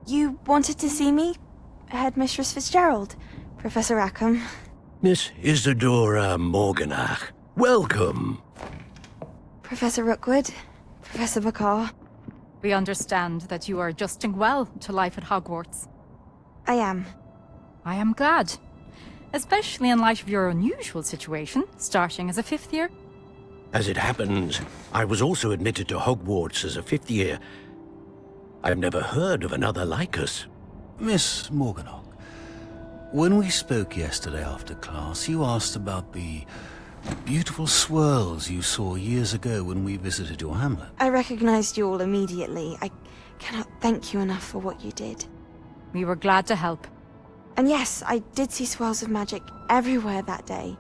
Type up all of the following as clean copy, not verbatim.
You wanted to see me? Headmistress Fitzgerald, Professor Rackham. Miss Isadora Morganach, welcome. Professor Rookwood, Professor Bakar. We understand that you are adjusting well to life at Hogwarts. I am. I am glad. Especially in light of your unusual situation, starting as a 5th year. As it happens, I was also admitted to Hogwarts as a 5th year. I've never heard of another like us. Miss Morganach, when we spoke yesterday after class, you asked about the beautiful swirls you saw years ago when we visited your hamlet. I recognized you all immediately. I cannot thank you enough for what you did. We were glad to help. And yes, I did see swirls of magic everywhere that day.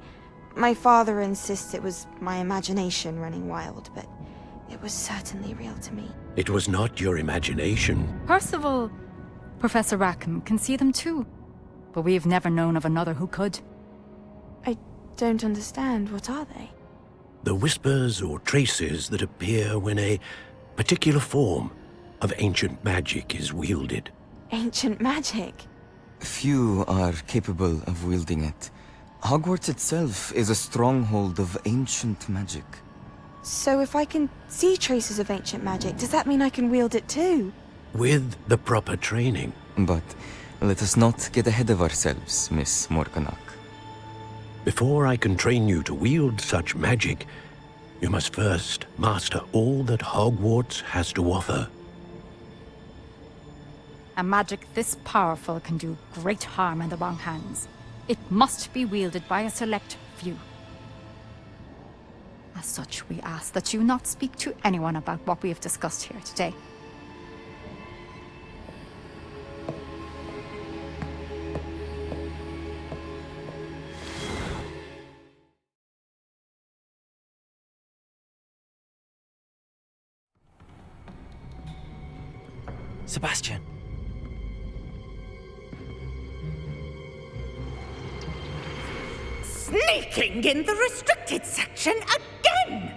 My father insists it was my imagination running wild, but it was certainly real to me. It was not your imagination. Percival, Professor Rackham can see them too. But we've never known of another who could. I don't understand. What are they? The whispers or traces that appear when a particular form of ancient magic is wielded. Ancient magic? Few are capable of wielding it. Hogwarts itself is a stronghold of ancient magic. So if I can see traces of ancient magic, does that mean I can wield it too? With the proper training. But let us not get ahead of ourselves, Miss Morganach. Before I can train you to wield such magic, you must first master all that Hogwarts has to offer. A magic this powerful can do great harm in the wrong hands. It must be wielded by a select few. As such, we ask that you not speak to anyone about what we have discussed here today. Sebastian. Sneaking in the restricted section again!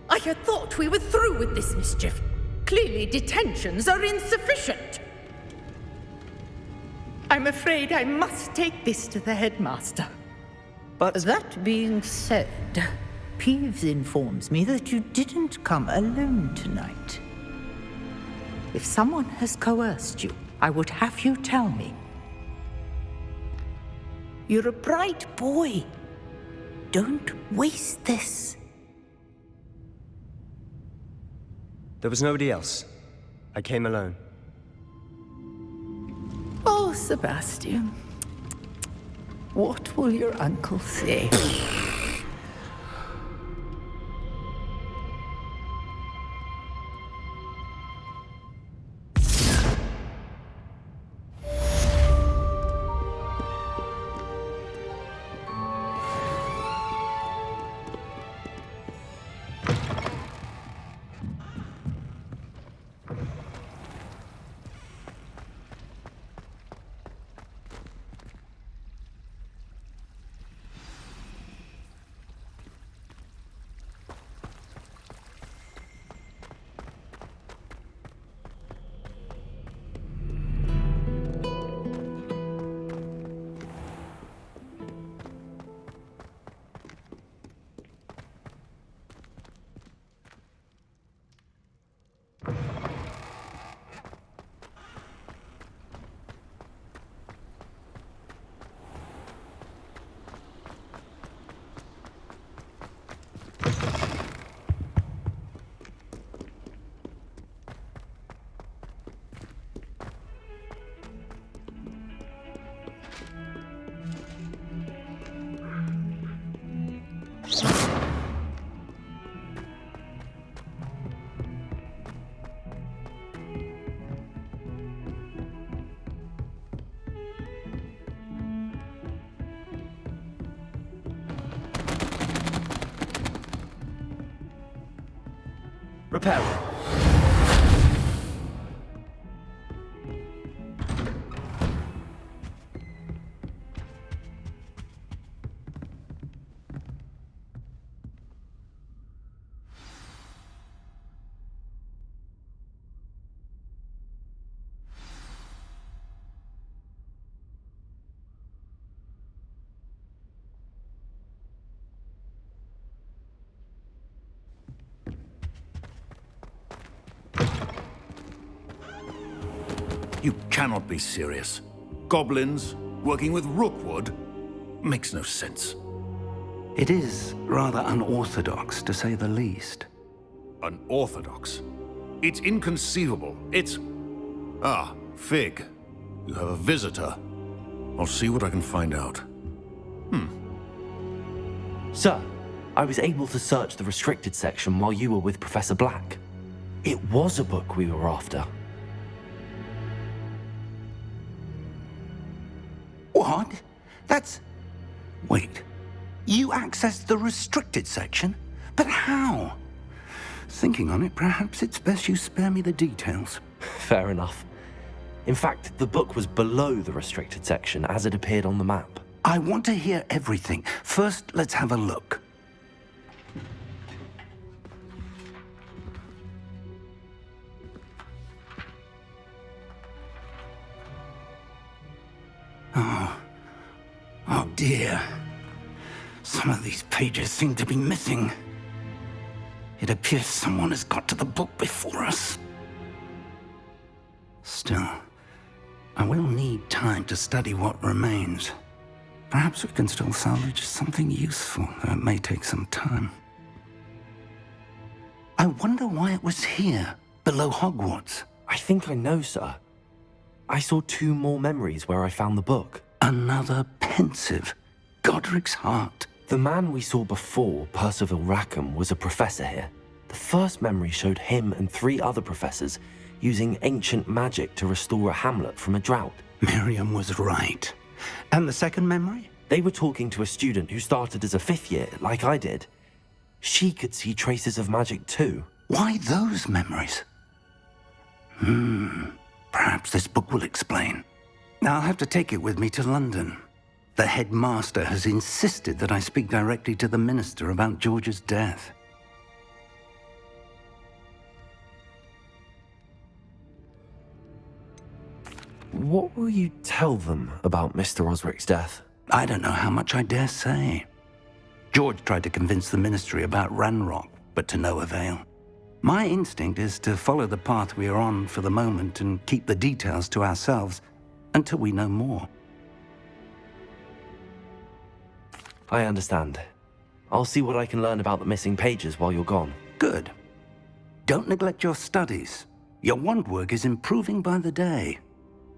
I had thought we were through with this mischief. Clearly detentions are insufficient. I'm afraid I must take this to the headmaster. But That being said, Peeves informs me that you didn't come alone tonight. If someone has coerced you, I would have you tell me. You're a bright boy. Don't waste this. there was nobody else. I came alone. Oh, Sebastian. What will your uncle say? Repel. You cannot be serious. Goblins working with Rookwood? Makes no sense. It is rather unorthodox, to say the least. Unorthodox? It's inconceivable. It's... Ah, Fig. You have a visitor. I'll see what I can find out. Sir, I was able to search the restricted section while you were with Professor Black. It was a book we were after. What? That's... Wait. You accessed the restricted section? But how? Thinking on it, perhaps it's best you spare me the details. Fair enough. In fact, the book was below the restricted section as it appeared on the map. I want to hear everything. First, let's have a look. Oh dear. Some of these pages seem to be missing. It appears someone has got to the book before us. Still, I will need time to study what remains. Perhaps we can still salvage something useful, though it may take some time. I wonder why it was here, below Hogwarts. I think I know, sir. I saw 2 more memories where I found the book. Another pensive. Godric's heart. The man we saw before, Percival Rackham, was a professor here. The first memory showed him and 3 other professors using ancient magic to restore a hamlet from a drought. Miriam was right. And the second memory? They were talking to a student who started as a 5th year, like I did. She could see traces of magic too. Why those memories? Perhaps this book will explain. I'll have to take it with me to London. The headmaster has insisted that I speak directly to the minister about George's death. What will you tell them about Mr. Osric's death? I don't know how much I dare say. George tried to convince the ministry about Ranrock, but to no avail. My instinct is to follow the path we are on for the moment and keep the details to ourselves until we know more. I understand. I'll see what I can learn about the missing pages while you're gone. Good. Don't neglect your studies. Your wand work is improving by the day.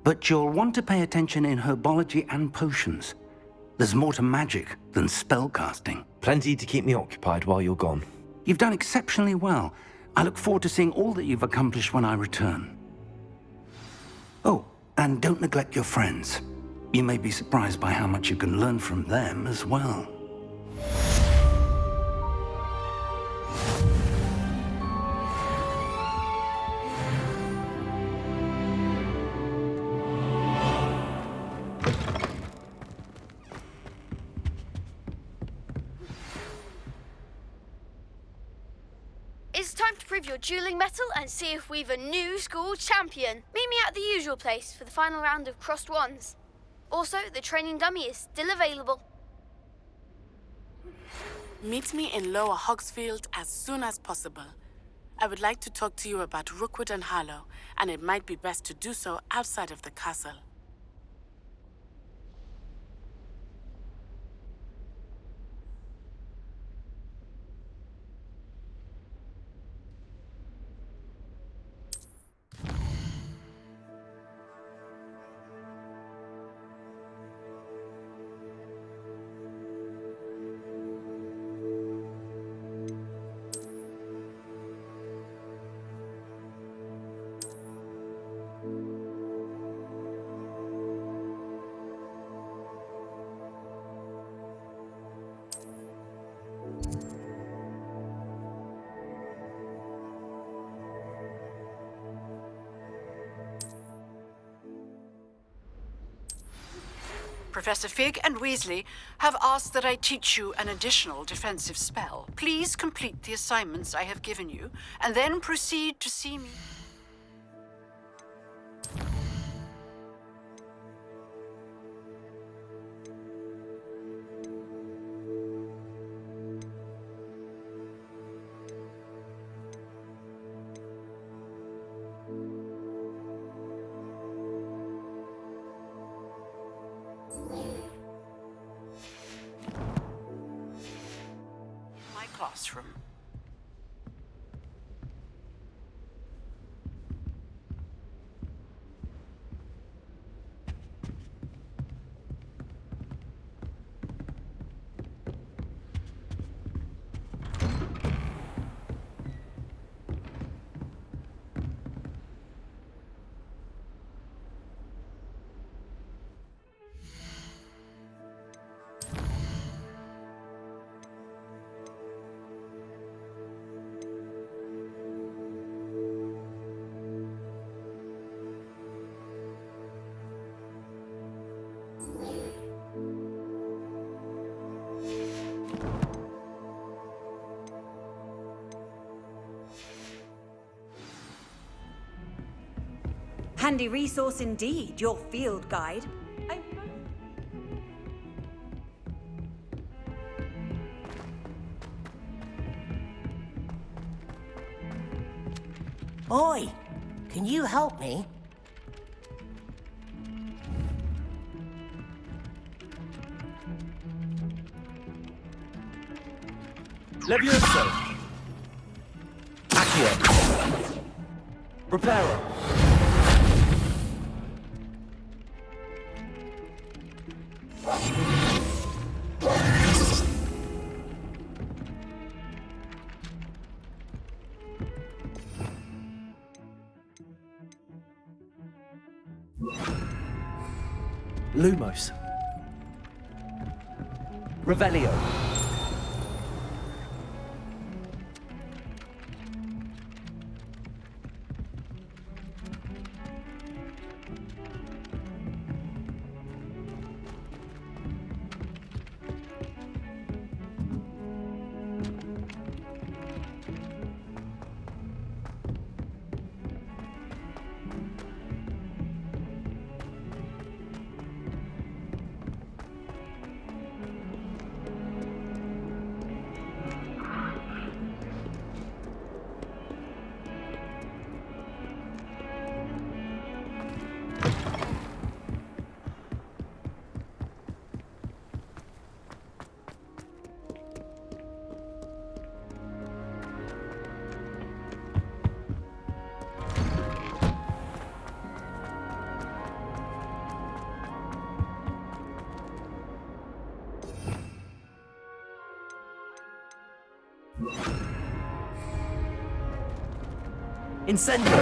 But you'll want to pay attention in herbology and potions. There's more to magic than spellcasting. Plenty to keep me occupied while you're gone. You've done exceptionally well. I look forward to seeing all that you've accomplished when I return. Oh, and don't neglect your friends. You may be surprised by how much you can learn from them as well. It's time to prove your dueling mettle and see if we've a new school champion. Meet me at the usual place for the final round of crossed wands. Also, the training dummy is still available. Meet me in Lower Hogsfield as soon as possible. I would like to talk to you about Rookwood and Harlow, and it might be best to do so outside of the castle. Professor Fig and Weasley have asked that I teach you an additional defensive spell. Please complete the assignments I have given you, and then proceed to see me. classroom. Handy resource indeed, your field guide. Oi! Can you help me? Levioso! Accio! Reparo! Lumos. Revelio. Incendio!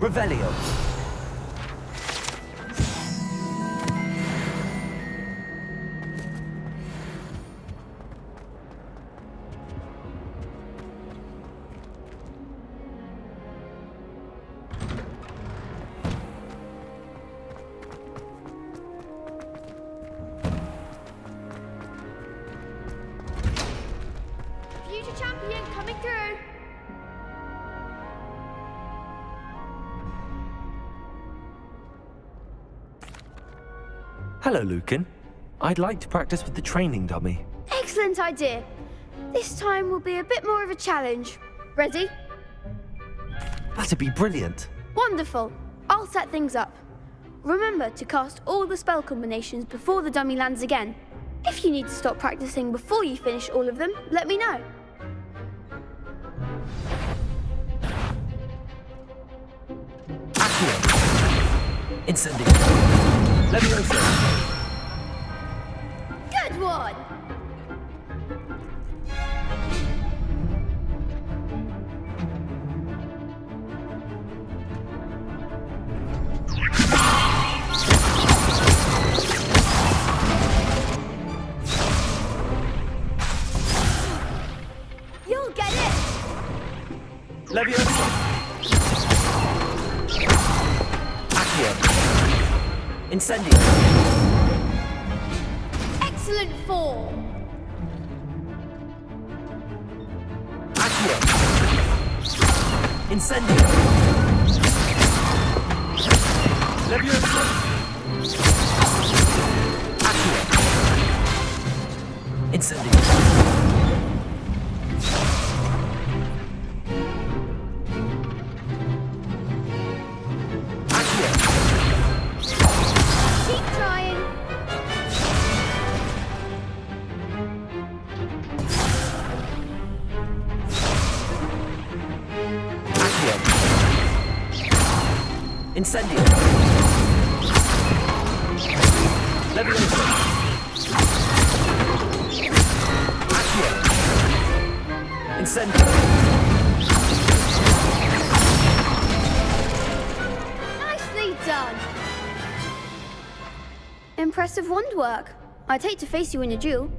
Revelio! Future champion coming through. Hello, Lucan. I'd like to practice with the training dummy. Excellent idea. This time will be a bit more of a challenge. Ready? That'd be brilliant. Wonderful. I'll set things up. Remember to cast all the spell combinations before the dummy lands again. If you need to stop practicing before you finish all of them, let me know. Accio! Incendio! Levioso! Good one! You'll get it! Levioso! Accio! Incendio! Excellent form! Accio! Incendio! Levioso! Accio! Incendio! Accio! Incendio! Leviosa! Accio! Incendio! Nicely done! Impressive wand work. I'd hate to face you in a duel.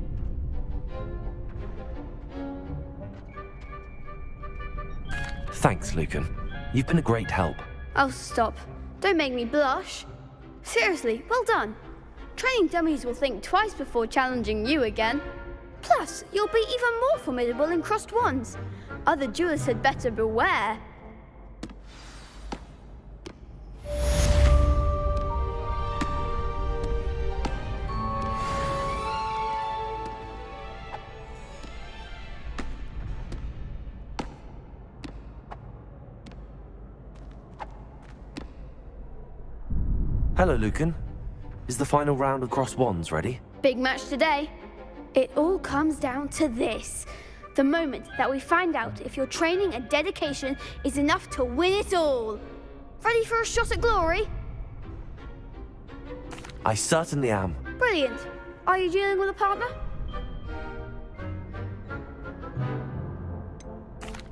Thanks, Lucan. You've been a great help. Oh, stop. Don't make me blush. Seriously, well done. Training dummies will think twice before challenging you again. Plus, you'll be even more formidable in crossed wands. Other duelists had better beware. Hello, Lucan. Is the final round of crossed wands ready? Big match today. It all comes down to this. The moment that we find out if your training and dedication is enough to win it all. Ready for a shot at glory? I certainly am. Brilliant. Are you dealing with a partner?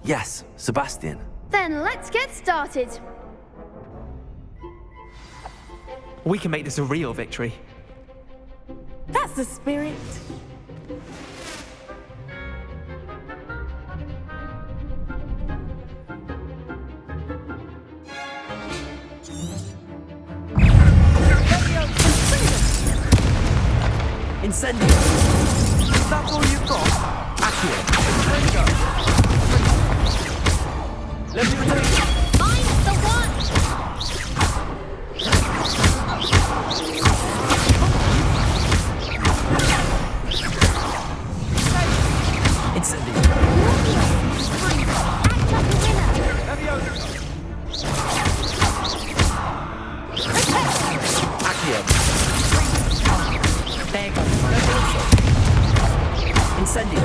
Yes, Sebastian. Then let's get started. We can make this a real victory. That's the spirit. Incendio! Is that all you've got? Accio! Leviosa! I'm the one! Incendio! Act like a winner! Accio! There you go. Incendio!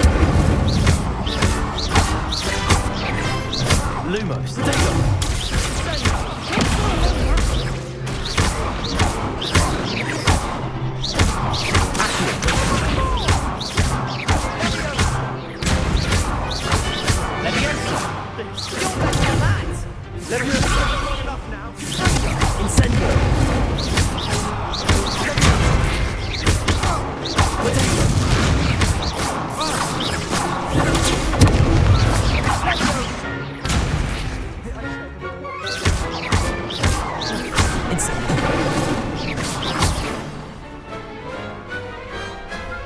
Lumos! Potato!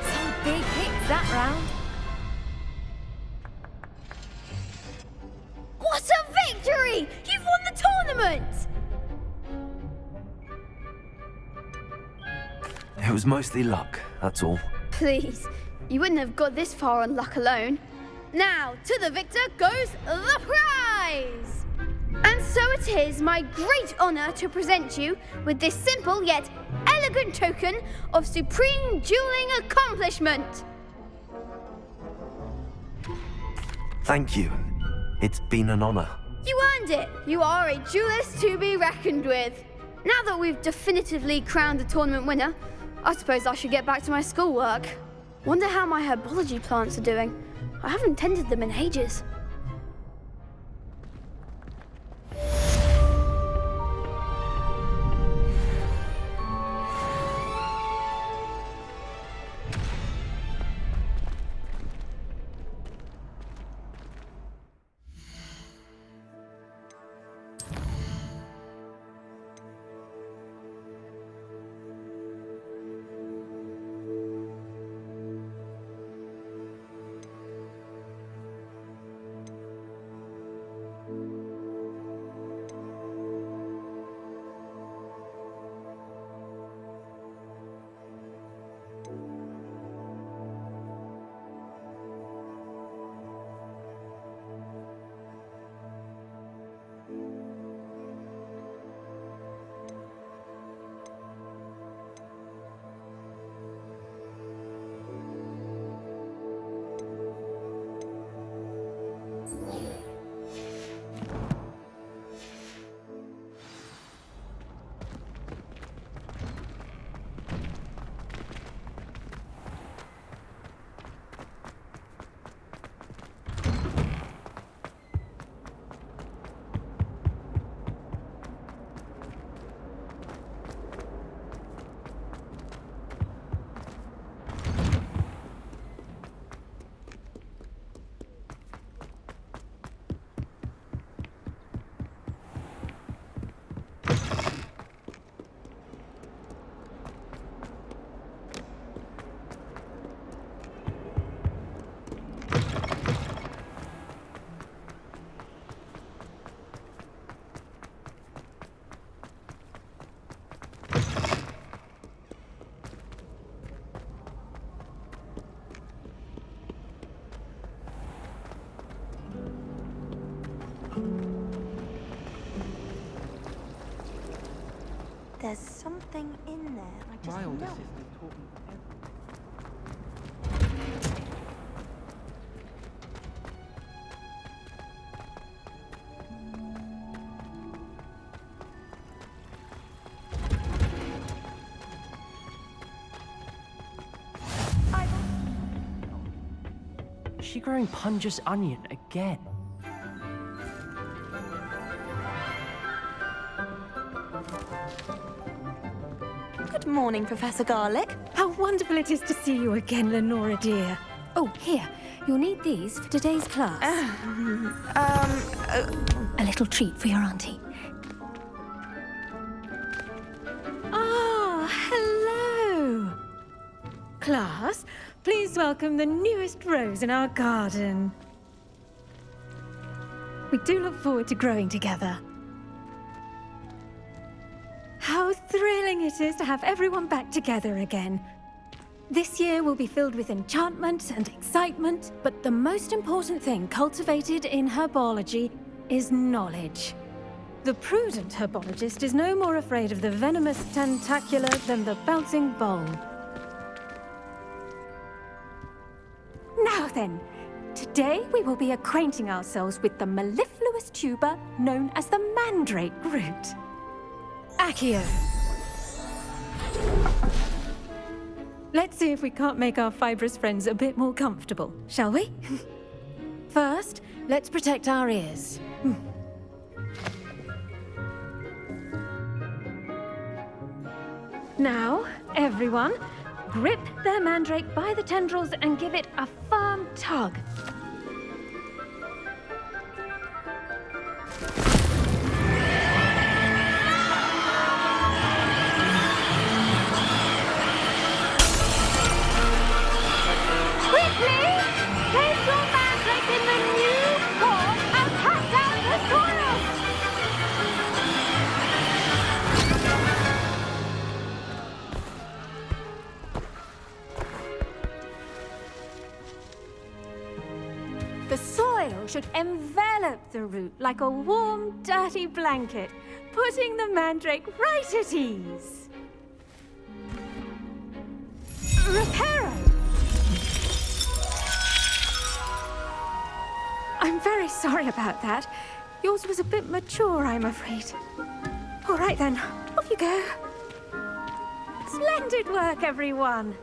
Some big hits that round. What a victory! You've won the tournament! It was mostly luck, that's all. Please, you wouldn't have got this far on luck alone. Now, to the victor goes the prize! And so it is my great honor to present you with this simple yet elegant token of supreme dueling accomplishment. Thank you. It's been an honor. You earned it. You are a duelist to be reckoned with. Now that we've definitively crowned the tournament winner, I suppose I should get back to my schoolwork. Wonder how my herbology plants are doing. I haven't tended them in ages. something in there. I just My older know. sister taught me Is she growing Punja's onion again? Good morning, Professor Garlic. How wonderful it is to see you again, Lenora dear. Oh, here. You'll need these for today's class. A little treat for your auntie. Ah, hello. Class, please welcome the newest rose in our garden. We do look forward to growing together. How thrilling it is to have everyone back together again. This year will be filled with enchantment and excitement, but the most important thing cultivated in herbology is knowledge. The prudent herbologist is no more afraid of the venomous tentacula than the bouncing bulb. Now then, today we will be acquainting ourselves with the mellifluous tuber known as the mandrake root. Accio. Let's see if we can't make our fibrous friends a bit more comfortable, shall we? First, let's protect our ears. Now, everyone, grip their mandrake by the tendrils and give it a firm tug. Quickly! Place your mandrake in the new form and cut down the soil! The soil should envelop the root like a warm, dirty blanket, putting the mandrake right at ease. Reparo! I'm very sorry about that. Yours was a bit mature, I'm afraid. All right then, off you go. Splendid work, everyone.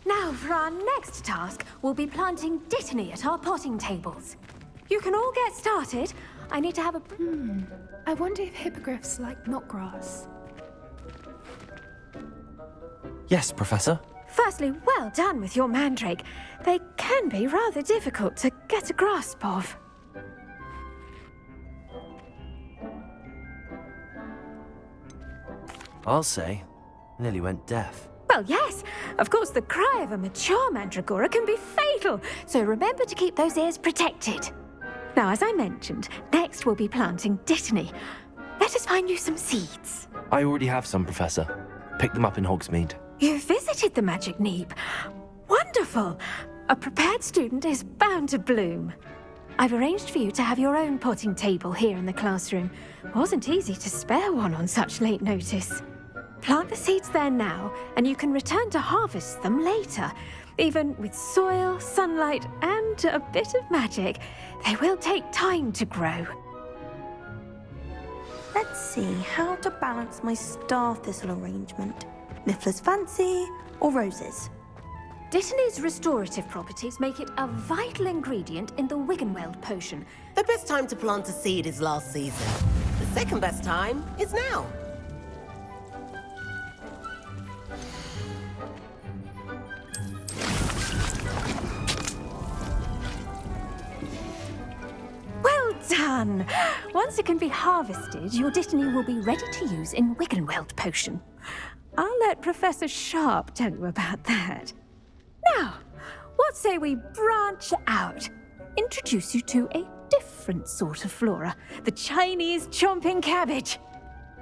Now, for our next task, we'll be planting Dittany at our potting tables. You can all get started. I need to have a... I wonder if hippogriffs like knotgrass. Yes, Professor. Firstly, well done with your mandrake. They can be rather difficult to get a grasp of. I'll say, nearly went deaf. Well, yes. Of course, the cry of a mature mandragora can be fatal, so remember to keep those ears protected. Now, as I mentioned, next we'll be planting Dittany. Let us find you some seeds. I already have some, Professor. Picked them up in Hogsmeade. You visited the Magic Neep. Wonderful! A prepared student is bound to bloom. I've arranged for you to have your own potting table here in the classroom. Wasn't easy to spare one on such late notice. Plant the seeds there now, and you can return to harvest them later. Even with soil, sunlight, and a bit of magic, they will take time to grow. Let's see how to balance my star thistle arrangement. Niffler's fancy or roses? Dittany's restorative properties make it a vital ingredient in the Wiggenweld potion. The best time to plant a seed is last season. The second best time is now. Well done! Once it can be harvested, your Dittany will be ready to use in Wiggenweld potion. I'll let Professor Sharp tell you about that. Now, what say we branch out? Introduce you to a different sort of flora, the Chinese chomping cabbage.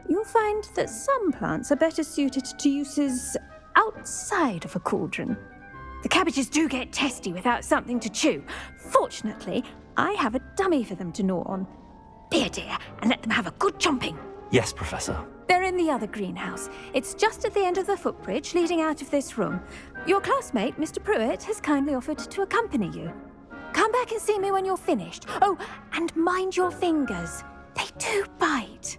You'll find that some plants are better suited to uses outside of a cauldron. The cabbages do get testy without something to chew. Fortunately, I have a dummy for them to gnaw on. Here, dear, and let them have a good chomping. Yes, Professor. They're in the other greenhouse. It's just at the end of the footbridge leading out of this room. Your classmate, Mr. Pruitt, has kindly offered to accompany you. Come back and see me when you're finished. Oh, and mind your fingers. They do bite.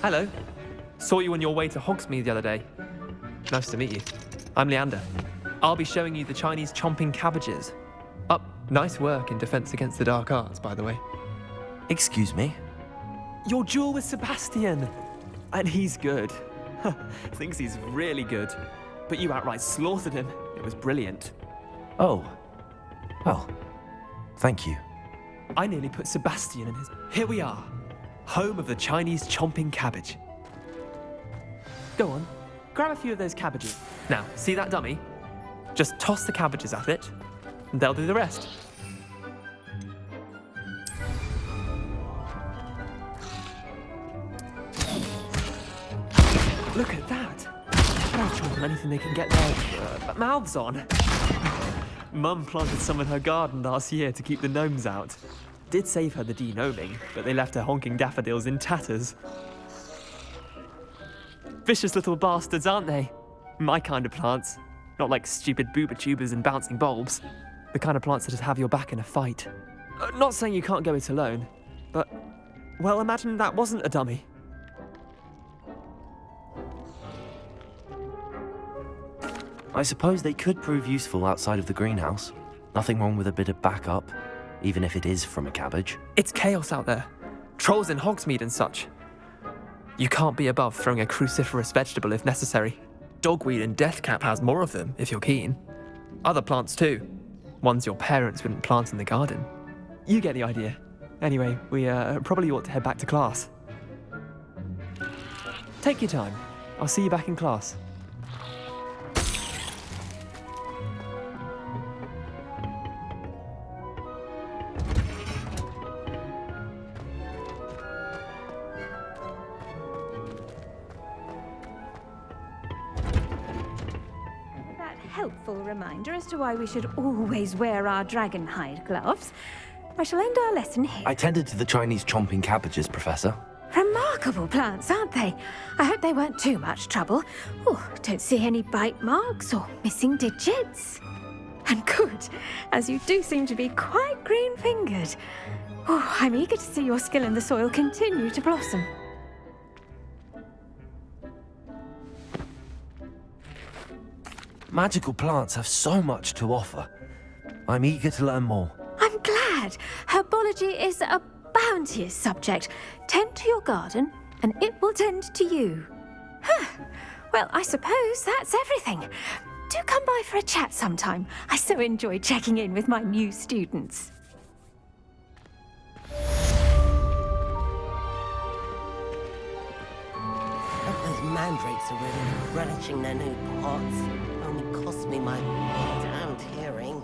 Hello. Saw you on your way to Hogsmeade the other day. Nice to meet you. I'm Leander. I'll be showing you the Chinese chomping cabbages. Nice work in Defense Against the Dark Arts, by the way. Excuse me? Your duel with Sebastian! And he's good. Thinks he's really good. But you outright slaughtered him. It was brilliant. Oh. Well, thank you. I nearly put Sebastian in his... Here we are. Home of the Chinese chomping cabbage. Go on. Grab a few of those cabbages. Now, see that dummy? Just toss the cabbages at it, and they'll do the rest. Look at that! They'll chomp on anything they can get their mouths on. Mum planted some in her garden last year to keep the gnomes out. Did save her the de-gnoming, but they left her honking daffodils in tatters. Vicious little bastards, aren't they? My kind of plants. Not like stupid booba tubers and bouncing bulbs. The kind of plants that just have your back in a fight. Not saying you can't go it alone, but... Well, imagine that wasn't a dummy. I suppose they could prove useful outside of the greenhouse. Nothing wrong with a bit of backup, even if it is from a cabbage. It's chaos out there. Trolls in Hogsmeade and such. You can't be above throwing a cruciferous vegetable if necessary. Dogweed and deathcap has more of them, if you're keen. Other plants too. Ones your parents wouldn't plant in the garden. You get the idea. Anyway, we probably ought to head back to class. Take your time. I'll see you back in class. Helpful reminder as to why we should always wear our dragon hide gloves. I shall end our lesson here. I tended to the Chinese chomping cabbages, Professor. Remarkable plants, aren't they? I hope they weren't too much trouble. Oh, don't see any bite marks or missing digits. And good, as you do seem to be quite green-fingered. Oh, I'm eager to see your skill in the soil continue to blossom. Magical plants have so much to offer. I'm eager to learn more. I'm glad. Herbology is a bounteous subject. Tend to your garden, and it will tend to you. Well, I suppose that's everything. Do come by for a chat sometime. I so enjoy checking in with my new students. Those mandrakes are really relishing their new pots. Only cost me my damned hearing.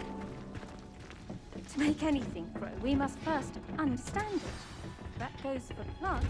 To make anything grow, we must first understand it. That goes for plants.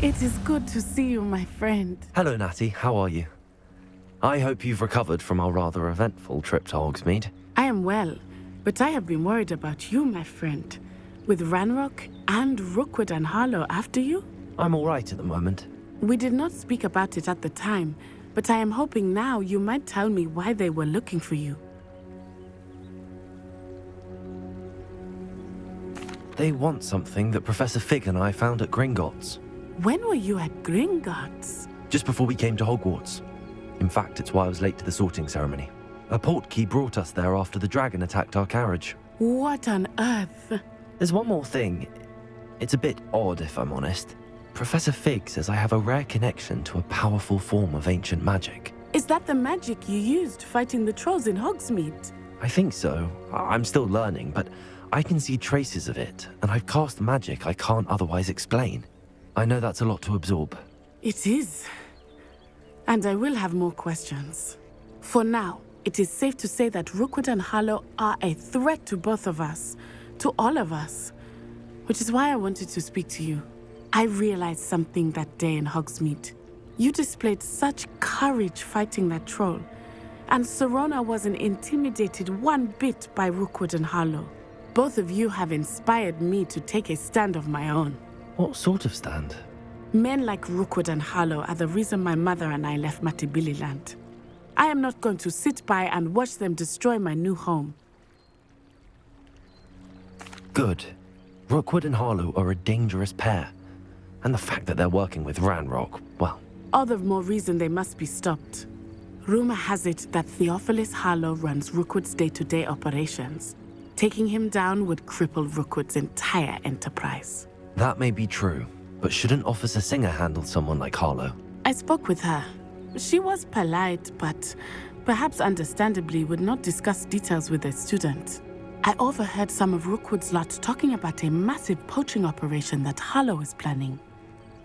It is good to see you, my friend. Hello, Natty. How are you? I hope you've recovered from our rather eventful trip to Hogsmeade. I am well, but I have been worried about you, my friend. With Ranrock and Rookwood and Harlow after you? I'm all right at the moment. We did not speak about it at the time, but I am hoping now you might tell me why they were looking for you. They want something that Professor Fig and I found at Gringotts. When were you at Gringotts? Just before we came to Hogwarts. In fact, it's why I was late to the sorting ceremony. A portkey brought us there after the dragon attacked our carriage. What on earth? There's one more thing. It's a bit odd, if I'm honest. Professor Fig says I have a rare connection to a powerful form of ancient magic. Is that the magic you used fighting the trolls in Hogsmeade? I think so. I'm still learning, but I can see traces of it, and I've cast magic I can't otherwise explain. I know that's a lot to absorb. It is. And I will have more questions. For now, it is safe to say that Rookwood and Harlow are a threat to both of us, to all of us, which is why I wanted to speak to you. I realized something that day in Hogsmeade. You displayed such courage fighting that troll, and Serona wasn't intimidated one bit by Rookwood and Harlow. Both of you have inspired me to take a stand of my own. What sort of stand? Men like Rookwood and Harlow are the reason my mother and I left Matabeleland. I am not going to sit by and watch them destroy my new home. Good. Rookwood and Harlow are a dangerous pair. And the fact that they're working with Ranrock, well... All the more reason they must be stopped. Rumor has it that Theophilus Harlow runs Rookwood's day-to-day operations. Taking him down would cripple Rookwood's entire enterprise. That may be true, but shouldn't Officer Singer handle someone like Harlow? I spoke with her. She was polite, but perhaps understandably would not discuss details with a student. I overheard some of Rookwood's lot talking about a massive poaching operation that Harlow is planning.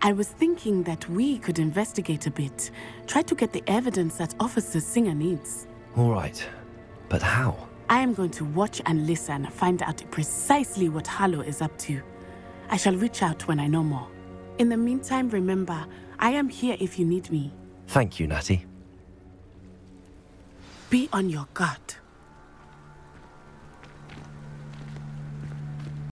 I was thinking that we could investigate a bit, try to get the evidence that Officer Singer needs. All right, but how? I am going to watch and listen, find out precisely what Harlow is up to. I shall reach out when I know more. In the meantime, remember, I am here if you need me. Thank you, Natty. Be on your guard.